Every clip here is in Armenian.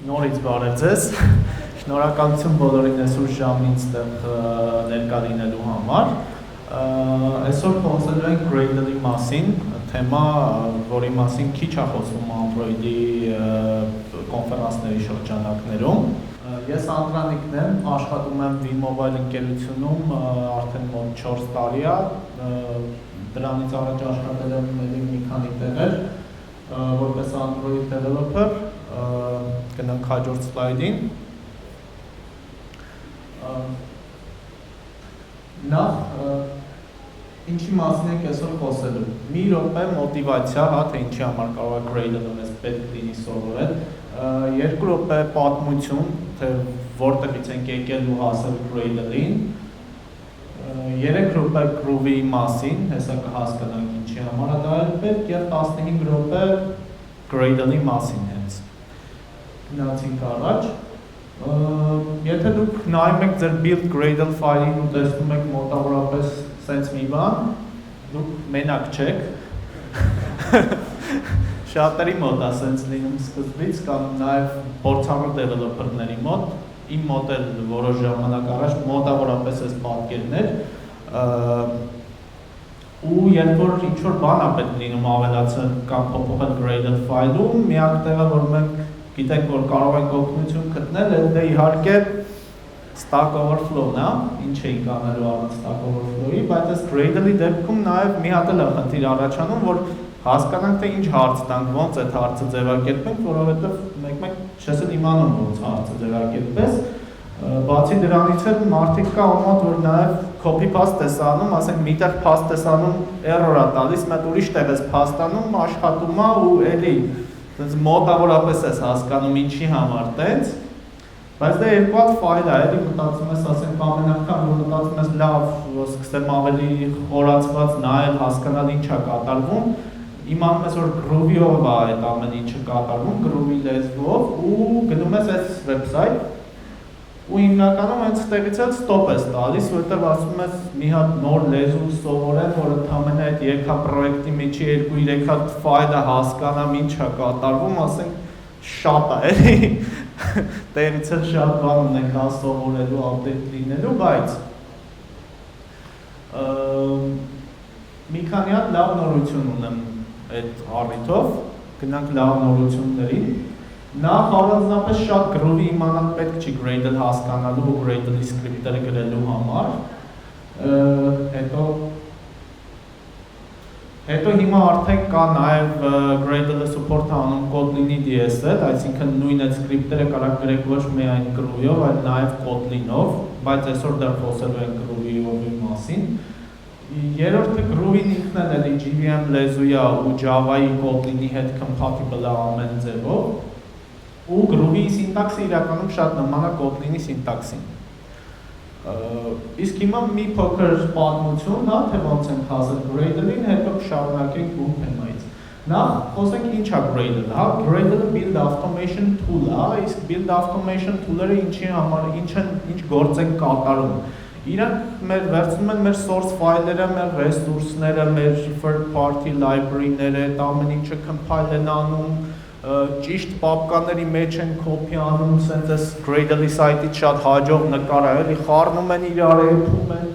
Նորից բարև ձեզ, շնորհակալություն բոլորին այսօր ժամից ներկա լինելու համար։ Այսօր խոսելու ենք Gradle-ի մասին, թեմա, որի մասին քիչ է խոսվում Android-ի կոնֆերանսների շրջանակներում։ Ես Անդրանիկն եմ, աշխատում եմ VoloMobile ընկերությունում արդեն մոտ 4 տարի է, դրանից առաջ աշխատել եմ մի քանի տեղեր, որպես Android developer, գնանք հաջորդ սլայդին։ Նախ ինչի մասին ենք այսօր խոսելու։ Մի րոպե մոտիվացիա, թե ինչի համար կարող է Gradle-ը մեզ պետք լինի սովորել։ 2 րոպե պատմություն, թե որտեղից ենք եկել ու հասել Gradle-ին։ 3 րոպե groove-ի մասին, հեսա կհասկանանք ինչի համար է դա պետք, եւ 15 րոպե Gradle-ի մասին հենց։ Գնացինք առաջ։ Եթե դուք նայում եք ձեր build Gradle ֆայլին ու տեսնում եք մոտավորապես սենց մի բան, դուք մենակ չեք։ Շատերի մոտ է սենց լինում սկզբից կամ նաև փորձառու developer-ների մոտ, իմ մոտ էլ որոշ ժամանակ առաջ մոտավորապես այս պատկերն էր, ու երբ որ ինչ-որ բան է պետք լինում ավելացնել կամ փոփոխել Gradle ֆայլում, միակ տեղը, որ մենք գիտենք, որ կարող ենք օգնություն գտնել, դա իհարկե Stack Overflow-ն է, ինչ էինք անելու առանց Stack Overflow-ի, բայց այս Gradle-ի դեպքում նաև մի հատ էլ է խնդիր առաջանում, որ հասկանանք, թե ինչ հարց տանք, ոնց այդ հարցը ձևակերպենք, որովհետև մեկ-մեկ չես էլ իմանում ոնց հարցը ձևակերպես, բացի դրանից էլ մարդիկ կա ու մոտ, որ նաև copy-paste ես անում, ասենք միտեղ paste ես անում, error-ա տալիս, մեկ ուրիշ տեղ ես paste-անում, աշխատում է ու էլի մոտավորապես ես հասկանում ինչի համար տենց, բայց դա երկու հատ ֆայլ է, էլի մտածում ես, ասենք ամեն անգամ, որ մտածում ես լավ, սկսեմ ավելի խորացված նայել, հասկանալ ինչ է կատարվում, իմանում ես, որ groovy-ով է այդ ամեն ինչը կատարվում, groovy լեզվով ու գնում ես այս website ու հիմնականում հենց ստեղից էլ stop ես տալիս, որտեղ ասում ես մի հատ նոր լեզու սովորեմ, որ ընդհանրապես այդ եկա պրոյեկտի միջի 2-3 հատ ֆայլը հասկանամ ինչ է կատարվում, ասենք շատ է, էլի տեղից էլ շատ բան ունենք հա սովորելու, update լինելու, բայց մի քանի հատ լավ նորություն ունեմ այդ առիթով, գնանք լավ նորություններին։ Նախ առանձնապես շատ groovy իմանալ պետք չի Gradle հասկանալու ու Gradle-ի սկրիպտերը գրելու համար։ Հետո հիմա արդեն կա նաև Gradle-ը support անում Kotlin-ի DSL, այսինքն նույն այդ սկրիպտերը կարող գրեք ոչ միայն groovy-ով, այլ նաև Kotlin-ով, բայց այսօր դեռ խոսելու ենք groovy-ով մասին։ Երրորդը groovy-ն ինքն էլ էլի JVM լեզու է ու Java-ի Kotlin-ի հետ compatible է ամեն ձևով։ Ու groovy-ի սինտաքսը իրականում շատ նման է Kotlin-ի սինտաքսին։ Իսկ հիմա մի փոքր պատմություն, հա, թե ոնց ենք հասել Gradle-ին, հետո կշարունակենք ու թեմայից։ Նախ խոսենք ինչ է Gradle-ը, հա, Gradle-ը build automation tool է, իսկ build automation tool-երը ինչի համար, ինչ գործ են կատարում։ Իրանք վերցնում են մեր source ֆայլերը, մեր resource-ները, մեր third party library-ները, այդ ամեն ինչը compile են անում, ճիշտ պապկաների մեջ են copy անում, սենց այս Gradle-ի սայթից շատ հաջող նկար է, էլի խառնում են իրար, էփում են,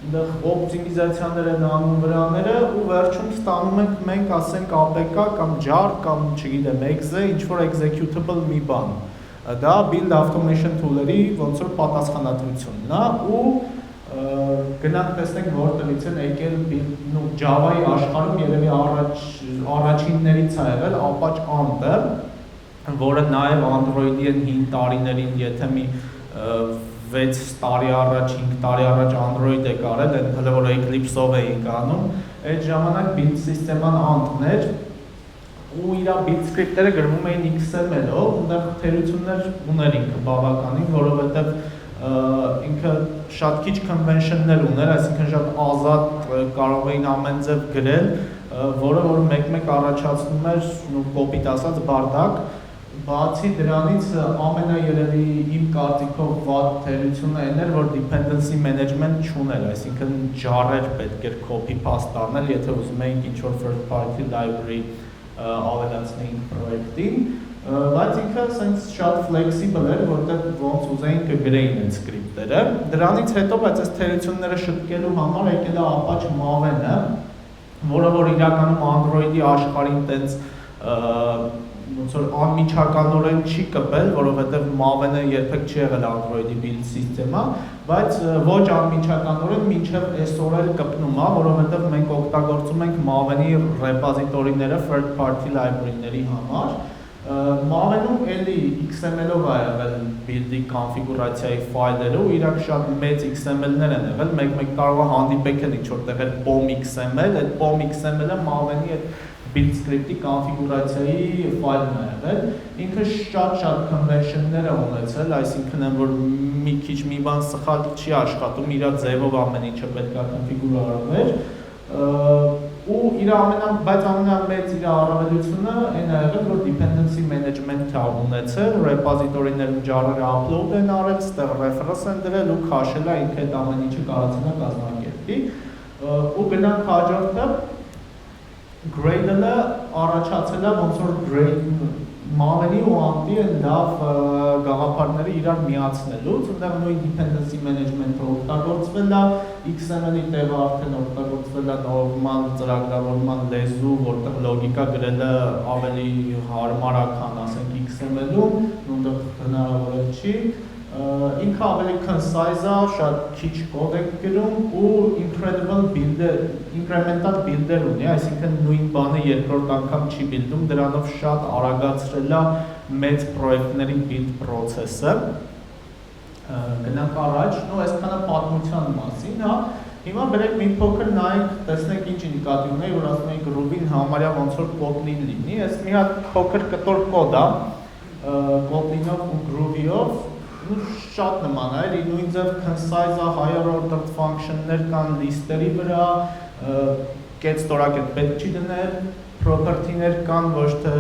այնտեղ օպտիմիզացիաներ են անում վրաները ու վերջում ստանում ենք մենք, ասենք APK կամ jar կամ չգիտեմ exe, ինչ-որ executable մի բան։ Դա build automation tool-երի ոնց որ պատասխանատվությունն է ու գնանք տեսնենք որտեղից են եկել Java-ի աշխարհում երևի առաջիններից է եղել Apache Ant-ը, որը նաև Android-ի են 5 տարիներին, եթե մի 6 տարի առաջ, 5 տարի առաջ Android է կարել, այն հələ որ Eclipse-ով էինք անում, այդ ժամանակ build system-ան Ant-ն էր ու իր build script-երը գրվում էին XML-ով, այնտեղ թերություններ ուներ ինքը բավականին, որովհետև ինքը շատ քիչ convention-ներ ուներ, այսինքն շատ ազատ կարող էին ամեն ձև գրել, որը որ մեկ-մեկ առաջացնում էր կոպիտ ասած բարդակ, բացի դրանից ամենաերևի իմ կարծիքով վատ թերությունը այն էր, որ dependency management չուներ, այսինքն jar-եր պետք էր copy-paste անել, եթե ուզում էինք ինչ-որ third party library ավելացնեինք պրոյեկտին, բայց ինքը sense շատ flexible էր, որտեղ ոնց ուզեին կգրեին այդ սկրիպտերը։ Դրանից հետո բայց այս թերությունները շտկելու համար եկել է Apache Maven-ը, որը որ իրականում Android-ի աշխարհին տենց ոնց որ անմիջականորեն չի կպել, որովհետև Maven-ը երբեք չի եղել Android-ի build system-ը, բայց ոչ անմիջականորեն մինչև այսօր էլ կպնում է, որովհետև մենք օգտագործում ենք Maven-ի ռեպոզիտորիները third party library-ների համար։ Maven-ում էլի XML-ով է եղել build-ի կոնֆիգուրացիայի ֆայլերը ու իրանք շատ մեծ XML-ներ են եղել, մեկ կարող է հանդիպեք են ինչ-որտեղ էլ POM XML, այդ POM XML-ը Maven-ի այդ build script-ի կոնֆիգուրացիայի ֆայլն է եղել, ինքը շատ convention-ներ է ունեցել, այսինքն են, որ մի քիչ մի բան սխալ չի աշխատում, իր ձևով ամեն ինչը պետք է կոնֆիգուրարվեր, ու բայց ամենամեծ իր առավելությունը այն է եղել, որ dependency management-ը ունեցել, repository-ներում ջարերը upload են արել, ստեղ reference են դրել ու քաշել է ինքը այդ ամեն ինչը կարողացել է կազմակերպի, ու գնանք հաջորդը Gradle-ը առաջացել է ոնց որ Maven-ի ու Ant-ի լավ գաղափարները իրար միացնելուց, այնտեղ նույն dependency management-ը օգտագործվել է, XML-ի տեղը արդեն օգտագործվել է նորմալ ծրագրավորման լեզու, որտեղ լոգիկա գրելը ավելի հարմար է, քան ասենք XML-ում, այնտեղ հնարավոր չի, ինքը ավելի concise է, շատ քիչ կոդ է գրում ու incremental builder ունի, այսինքն նույն բանը երկրորդ անգամ չի build-ում, դրանով շատ արագացրել է մեծ պրոյեկտների build process-ը։ Գնանք առաջ, այսքանը պատմության մասին, հա, հիմա բերեք մի փոքր նայեք, տեսնեք ինչ նկատի ունեի, որ ասում էի Groovy-ն համարյա ոնց որ Kotlin լինի, այս մի հատ փոքր կտոր կոդ է, Kotlin-ով ու Groovy-ով, շատ նման է, նույն ձև concise higher ordered function-ներ կան list-երի վրա, get ստորակետ պետք չի դնել, property-ներ կան, ոչ թե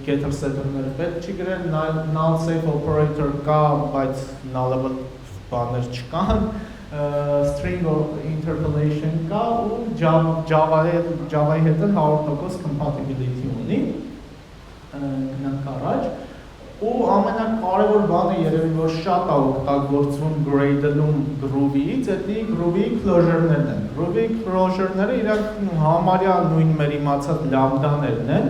getter setter-ները պետք չի գրել, null safe operator կա, բայց nullable բաներ չկան, string interpolation կա ու Java-ի հետ 100% compatibility ունի, գնանք առաջ, ու ամենակարևոր բանը երևի որ շատ է օգտագործվում Gradle-ում Groovy-ից, էդի Groovy-ի closure-ներն են։ Groovy-ի closure-ները իրանք համարյա նույն մեր իմացած լամբդաներն են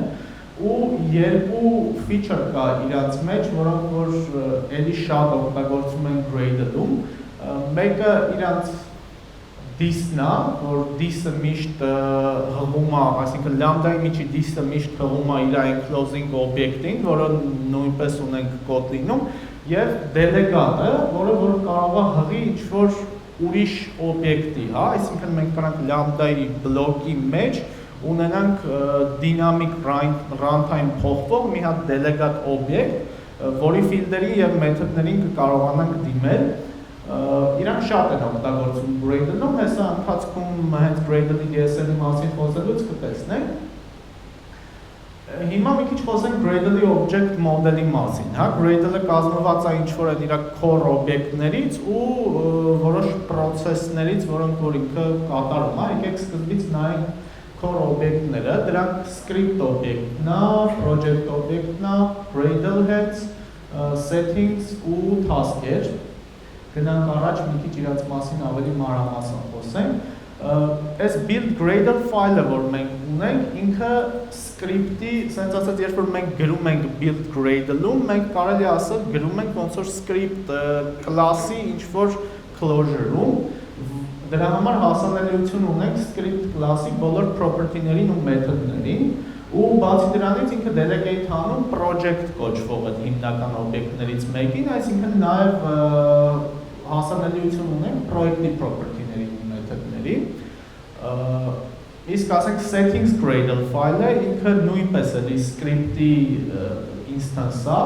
ու երկու feature կա իրանց մեջ, որոնք որ էլի շատ օգտագործում են Gradle-ում։ Մեկը իրանց diss-ն է, որ diss-ը միշտ հղում է, այսինքն լամբդայի միջի diss-ը միշտ հղում է իր enclosing object-ին, որը նույնպես ունենք Kotlin-ում, եւ delegate-ը, որը որ կարող է հղի ինչ-որ ուրիշ օբյեկտի, հա, այսինքն մենք կրանք լամբդայի բլոկի մեջ ունենանք dynamic runtime փոխվող մի հատ delegate object, որի ֆիլդերի եւ մեթոդներին կկարողանանք դիմել Իրանք շատ են օգտագործում Gradle-ում, հեսա ընթացքում հենց Gradle-ի DSL-ի մասին խոսելուց կտեսնենք։ Հիմա մի քիչ խոսենք Gradle-ի object model-ի մասին, հա, Gradle-ը կազմված է ինչ-որ այդ իր core օբյեկտներից ու որոշ process-ներից, որոնք որ ինքը կատարում է, եկեք սկզբից նայենք core օբյեկտները, դրանք script օբյեկտն է, project օբյեկտն է, Gradle heads, settings ու task-եր Գնանք առաջ մի քիչ իրաց մասին ավելի մանրամասն խոսենք։ Այս build Gradle ֆայլը, որ մենք ունենք, ինքը script-ի, ասենց ասած, երբ որ մենք գրում ենք build Gradle-ում, մենք կարելի ասել գրում ենք ոնց որ script class-ի ինչ-որ closure-ում, դրա համար հասանելիություն ունենք script class-ի բոլոր property-ներին ու մեթոդներին, ու բացի դրանից ինքը delegate անում project կոչվող այդ հիմնական օբյեկտներից մեկին, այսինքն նաև հասանելիություն ունենք պրոյեկտի property-ների ու մեթոդների։ Իսկ ասենք settings Gradle ֆայլը ինքը նույնպես էլի script-ի instance է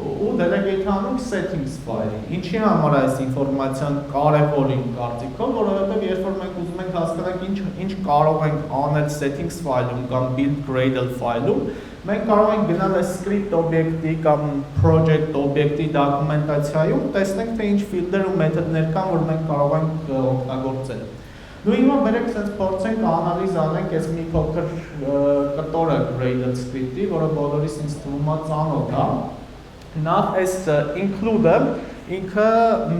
ու delegate անում settings ֆայլին։ Ինչի համար այս ինֆորմացիան կարևոր իմ կարծիքով, որովհետև երբ որ մենք ուզում ենք հասկանանք ինչ կարող ենք անել settings ֆայլում կամ build Gradle ֆայլում, մենք կարող ենք գնալ այս script օբյեկտի կամ project օբյեկտի դոկումենտացիայում, տեսնենք թե ինչ ֆիլդեր ու մեթոդներ կան, որ մենք կարող ենք օգտագործել։ Դու հիմա բերեք sense փորձենք անալիզ անենք այս մի փոքր կտորը Gradle script-ի, որը բոլորիս ինձ թվում է ծանոթ է։ Նախ այս include-ը ինքը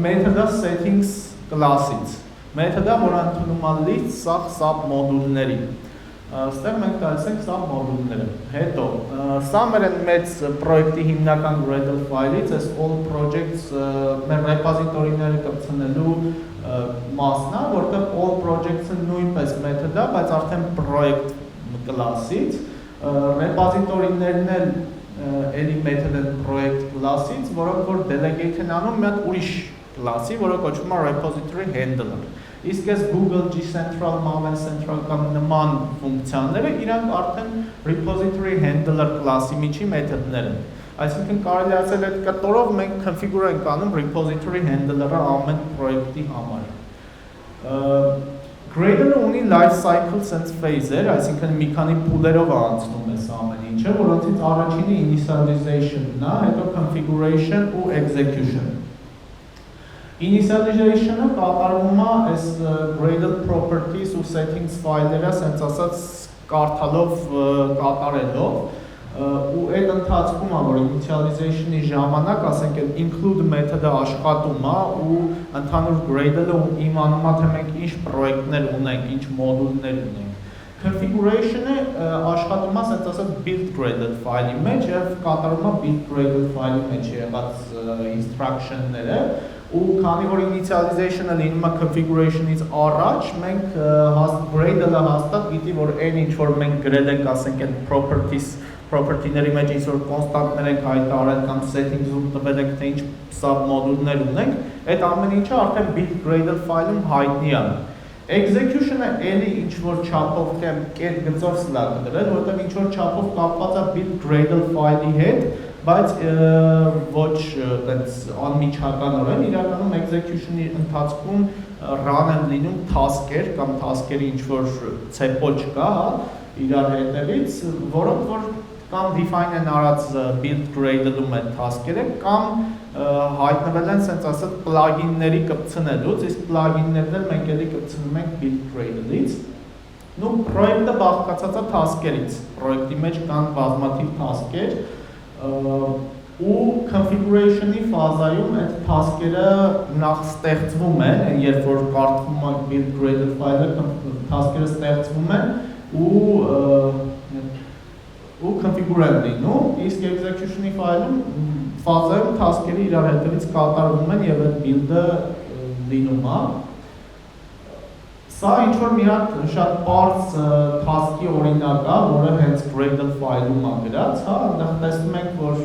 method-ը settings class-ից։ Method-ը, որը ընդունում է list սաղ sub մոդուլների։ Ստեղ մենք տալիս ենք սա մոդուլները։ Հետո, սա մեր մեծ պրոյեկտի հիմնական Gradle ֆայլից, այս all projects մեր ռեպոզիտորիները կպցնելու մասն է, որտեղ all projects-ը նույնպես մեթոդ է, բայց արդեն պրոյեկտ կլասից, ռեպոզիտորիներն էլ էլի մեթոդ են պրոյեկտ կլասից, որոնք որ delegate են անում մի հատ ուրիշ կլասի, որը կոչվում է repository handler։ Իսկ այս Google G Central, Maven Central կամ նման ֆունկցիաները իրանք արդեն repository handler կլասի միջի մեթոդներ են։ Այսինքն կարելի ասել այդ կտորով մենք configure ենք անում repository handler-ը ամեն պրոյեկտի համար։ Gradle-ը ունի life cycle sense phase-եր, այսինքն մի քանի փուլերով անցնում է ամեն ինչը, որոնցից առաջինը initialization-ն է, հետո configuration ու execution։ Initialization-ը կատարվում է այս Gradle properties ու settings ֆայլերը ասենց ասած կարդալով կատարելով ու այդ ընթացքում որ initialization-ի ժամանակ ասենք այդ include մեթոդը աշխատում է ու ընդհանուր Gradle-ը իմանում է թե մենք ինչ պրոյեկտներ ունենք, ինչ մոդուլներ ունենք։ Configuration-ը աշխատում է ասենց ասած build Gradle ֆայլի մեջ եւ կատարում է build Gradle ֆայլի մեջ եղած instruction-ները ու քանի որ initialization-ը լինում է configuration-ից առաջ, մենք Gradle-ը հաստատ գիտի, որ այն ինչ որ մենք գրել ենք, ասենք այդ property-ների մեջ ինչ որ կոնստանտներ ենք հայտարարել կամ settings-ում տվել ենք, թե ինչ sub-մոդուլներ ունենք, այդ ամեն ինչը արդեն build Gradle ֆայլում հայտնի է։ Execution-ը էլի ինչ որ չափով կամ կետ գծով սլա կդրել, որտեղ ինչ որ չափով կապված է build Gradle ֆայլի հետ, բայց ոչ այդպես անմիջականորեն իրականում execution-ի ընթացքում run են լինում task-եր կամ task-երի ինչ որ ցեպոչ կա, իրար հետևից, որոնք որ կամ define են արած build Gradle-ում այդ task-երը կամ հայտնվել են sense ասած plugin-ների կպցնելուց, իսկ plugin-ներն էլ մենք էլի կպցնում ենք build Gradle-ից։ Նու պրոյեկտը բաղկացած է task-երից։ Պրոյեկտի մեջ կան բազմաթիվ task-եր ու configuration-ի ֆազայում այդ task-երը նախ ստեղծվում են, երբ որ կարդվում է build Gradle ֆայլը, task-երը ստեղծվում են ու configure են լինում, իսկ execution-ի ֆազայում task-երը իրար հետևից կատարվում են եւ այդ build-ը լինում է։ Սա ինչ որ մի հատ շատ པարզ task-ի օրինակ է, որը հենց Gradle ֆայլում է գրած, հա, այնտեղ տեսնում ենք, որ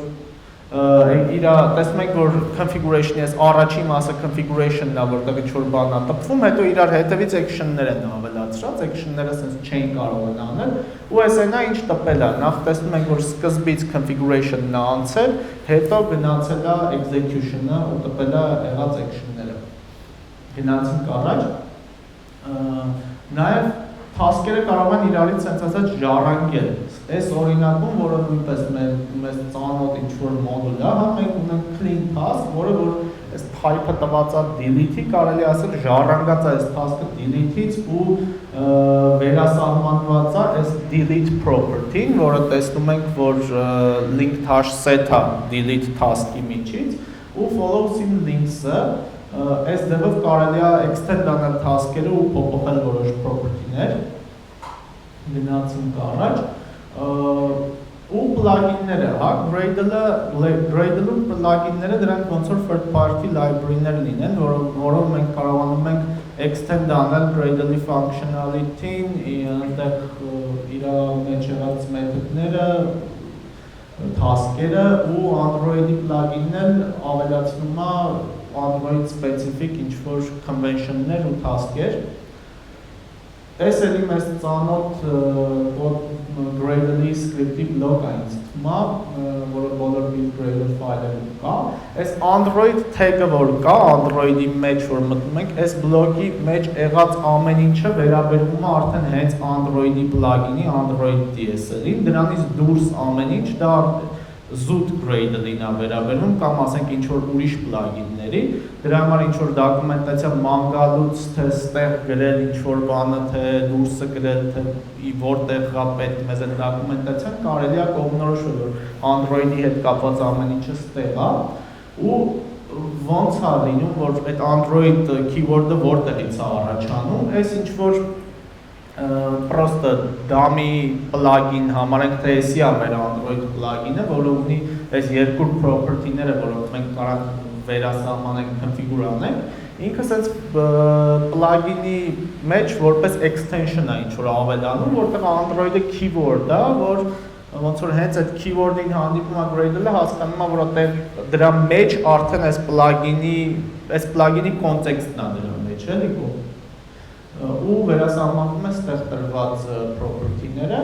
տեսնում ենք, որ configuration-ի այս առաջին մասը configuration-ն է, որտեղ ինչ որ բան է տպվում, հետո իրար հետևից action-ներ են ավելացրած, action-ները ասես չեն կարող են անել, ու այս այնա ինչ տպել է, նախ տեսնում ենք, որ սկզբից configuration-ն է անցել, հետո գնացել է execution-ը ու տպել է եղած action-ները։ Գնացինք առաջ, նաև task-երը կարող են իրարից sense ասած ժառանգել։ Այս օրինակում, որը նույնպես մեզ ծանոթ ինչ-որ մոդուլ է, հա, մենք ունենք clean task, որը որ այս type-ը տված է delete-ի, կարելի ասել ժառանգած է այս task-ը delete-ից ու վերասահմանված է այս delete property-ն, որը տեսնում ենք, որ linked hash set է delete task-ի միջից ու follows in links-ը այս դեպով կարելի է extend անել task-երը ու փոփոխել որոշ property-ներ։ Գնացինք առաջ ու plugin-ները, հա, Gradle-ում plugin-ները դրանք ոնց որ third party library-ներ լինեն, որով մենք կարողանում ենք extend անել Gradle-ի functionality-ն, այնտեղ իր մեջ եղած մեթոդները, task-երը ու Android-ի plugin-ն էլ ավելացնում է Android specific ինչ-որ convention-ներ ու task-եր։ Այս էլի մեզ ծանոթ Gradle-ի script-ի բլոկ է ինձ թվում է, որը բոլոր build Gradle ֆայլերում կա։ Այս Android tag-ը որ կա, Android-ի մեջ որ մտնում ենք, այս բլոկի մեջ եղած ամեն ինչը վերաբերվում է արդեն հենց Android-ի plugin-ի, Android DSL-ին, դրանից դուրս ամեն ինչ դա զուտ Gradle-ին է վերաբերում կամ ասենք ինչ որ ուրիշ plugin-ների, դրա համար ինչ որ դոկումենտացիա ման գալուց թե ստեղ գրել ինչ որ բանը, թե դուրսը գրել, թե որտեղ է պետք մեզ այդ դոկումենտացիան կարելի է կողմնորոշել, որ Android-ի հետ կապված ամեն ինչը ստեղ է ու ոնց է լինում, որ այդ Android keyword-ը որտեղից է առաջանում, այս ինչ որ պրոստը դամի plugin համարենք, թե էսի է մեր Android plugin-ը, որը ունի այս երկու property-ները, որոնք մենք կարող վերասահմանենք, configure անենք, ինքը սենց plugin-ի մեջ որպես extension է ինչ որ ավելանում, որտեղ Android-ը keyword է, որ ոնց որ հենց այդ keyword-ին հանդիպում է Gradle-ը, հասկանում է, որ այդտեղ դրա մեջ արդեն այս plugin-ի կոնտեքստն է դրա մեջ, էլի ու վերասահմանում է ստեղ տրված property-ները,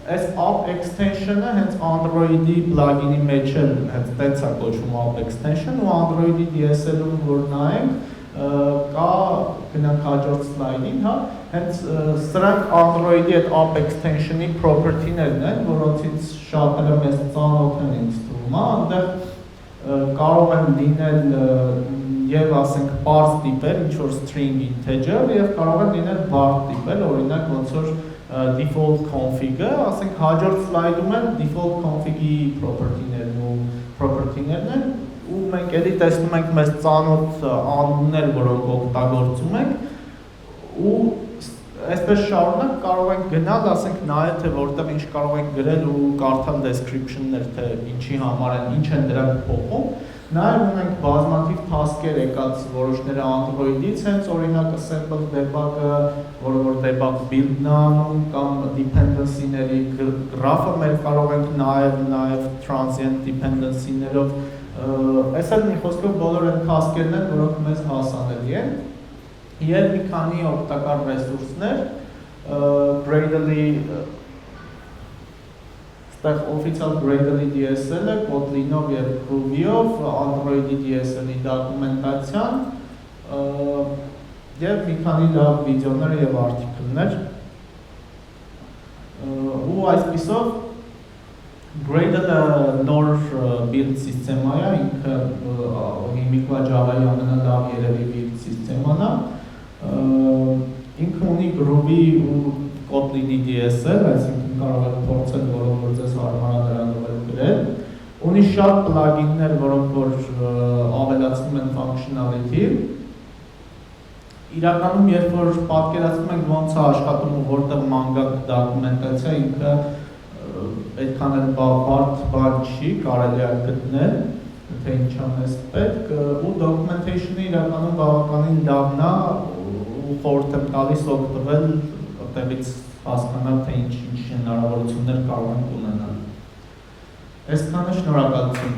այս app extension-ը հենց Android-ի plugin-ի մեջ էլ հենց տենց է կոչվում app extension ու Android-ի DSL-ում որ նայենք կա գնանք հաջորդ slide-ին, հա, հենց սրանք Android-ի այդ app extension-ի property-ներն են, որոնցից շատերը մեզ ծանոթ են ինձ թվում, հա, այնտեղ կարող են լինել եւ ասենք parse տիպեր, ինչ որ string integer եւ կարող են լինել bar տիպեր, օրինակ ոնց որ default config-ը, ասենք հաջորդ slide-ում են default config-ի property-ներն են ու մենք էլի տեսնում ենք մեզ ծանոթ անուններ, որոնք օգտագործում ենք ու այսպես շարունակ կարող ենք գնալ, ասենք նայել թե որտեղ ինչ կարող ենք գրել ու կարդալ description-ներ, թե ինչի համար են, ինչ են դրանք փոխում Նաև ունենք բազմաթիվ task-եր եկած որոշները Android-ից, հենց օրինակ sample debug-ը, որը որ debug build-ն է անում, կամ dependency-ների graph-ը մեր կարող ենք նաև transient dependency-ներով, այս էլ մի խոսքով բոլոր այն task-երն են, որոնք մեզ հասանելի են, և մի քանի օգտակար ռեսուրսներ, Gradle-ի Այստեղ official Gradle-ի DSL-ը, Kotlin-ով և Groovy-ով, Android-ի DSL-ի դոկումենտացիան և մի քանի լավ վիդեոներ և արտիկլներ ու այսպիսով Gradle-ը նոր build սիստեմա է, ինքը հիմիկվա Java-ի ամենալավ երևի build սիստեման է, ինքը ունի Groovy ու Kotlin-ի DSL, այսինքն կարող եք փորձել, որոնք որ ձեզ հարմար է նրանով էլ գրել, ունի շատ պլագիններ, որոնք որ ավելացնում են functionality, իրականում երբ որ պատկերացնում ենք ոնց է աշխատում ու որտեղ մանգակ դոկումենտացիա, ինքը այդքան էլ բարդ բան չի, կարելի է գտնել, թե ինչ անես պետք, ու documentation-ը իրականում բավականին լավն է ու խորհուրդ եմ տալիս օգտվել այդտեղից հասկանալ, թե ինչ հնարավորություններ կարող ենք ունենալ։ Այսքանը շնորհակալություն։